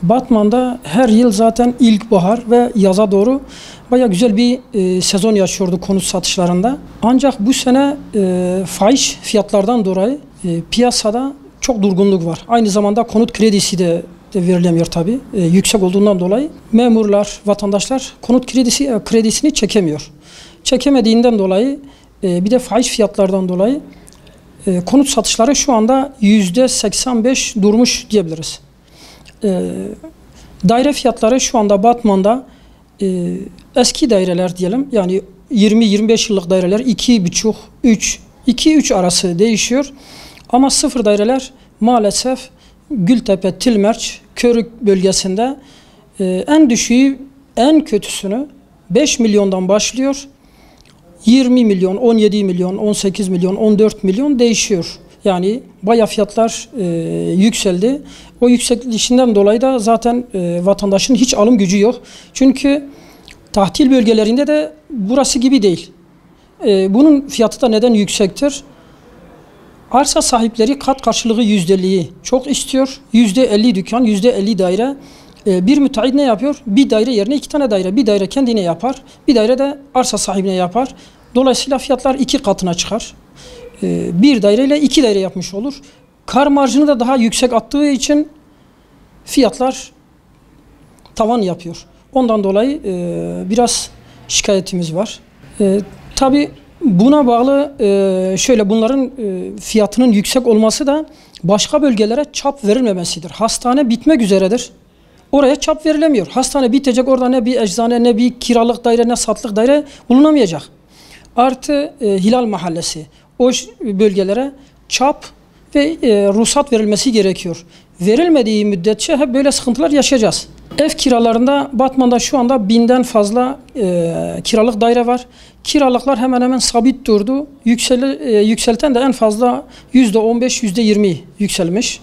Batman'da her yıl zaten ilkbahar ve yaza doğru baya güzel bir sezon yaşıyordu konut satışlarında. Ancak bu sene fahiş fiyatlardan dolayı piyasada çok durgunluk var. Aynı zamanda konut kredisi de verilemiyor tabii. Yüksek olduğundan dolayı memurlar, vatandaşlar konut kredisini çekemiyor. Çekemediğinden dolayı bir de fahiş fiyatlardan dolayı konut satışları şu anda %85 durmuş diyebiliriz. Daire fiyatları şu anda Batman'da eski daireler diyelim, yani 20-25 yıllık daireler 2,5-3 arası değişiyor. Ama sıfır daireler maalesef Gültepe, Tilmerç, Körük bölgesinde en düşüğü, en kötüsünü 5 milyondan başlıyor. 20 milyon, 17 milyon, 18 milyon, 14 milyon değişiyor. Yani bayağı fiyatlar yükseldi. O yükselişinden dolayı da zaten vatandaşın hiç alım gücü yok. Çünkü tahtil bölgelerinde de burası gibi değil. Bunun fiyatı da neden yüksektir? Arsa sahipleri kat karşılığı %50'yi çok istiyor. %50 dükkan, %50 daire. Bir müteahhit ne yapıyor? Bir daire yerine 2 tane daire. Bir daire kendine yapar, bir daire de arsa sahibine yapar. Dolayısıyla fiyatlar 2 katına çıkar. Bir daireyle 2 daire yapmış olur. Kar marjını da daha yüksek attığı için fiyatlar tavan yapıyor. Ondan dolayı biraz şikayetimiz var. Tabii buna bağlı şöyle, bunların fiyatının yüksek olması da başka bölgelere çap verilmemesidir. Hastane bitmek üzeredir. Oraya çap verilemiyor. Hastane bitecek, orada ne bir eczane, ne bir kiralık daire, ne satılık daire bulunamayacak. Artı Hilal Mahallesi. O bölgelere çap ve ruhsat verilmesi gerekiyor. Verilmediği müddetçe hep böyle sıkıntılar yaşayacağız. Ev kiralarında Batman'da şu anda 1000'den fazla kiralık daire var. Kiralıklar hemen hemen sabit durdu. Yükselten de en fazla %15, %20 yükselmiş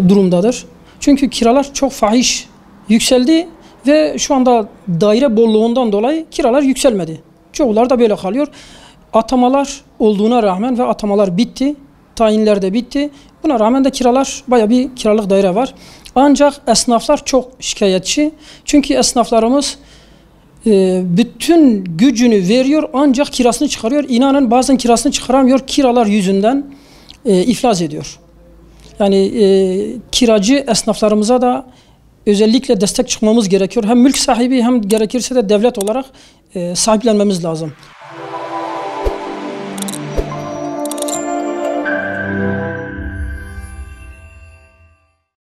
durumdadır. Çünkü kiralar çok fahiş yükseldi ve şu anda daire bolluğundan dolayı kiralar yükselmedi. Çoğular da böyle kalıyor. Atamalar olduğuna rağmen ve atamalar bitti. Tayinler de bitti. Buna rağmen de kiralar, bayağı bir kiralık daire var. Ancak esnaflar çok şikayetçi. Çünkü esnaflarımız bütün gücünü veriyor ancak kirasını çıkarıyor. İnanın bazen kirasını çıkaramıyor. Kiralar yüzünden iflas ediyor. Yani kiracı esnaflarımıza da özellikle destek çıkmamız gerekiyor. Hem mülk sahibi hem gerekirse de devlet olarak sahiplenmemiz lazım.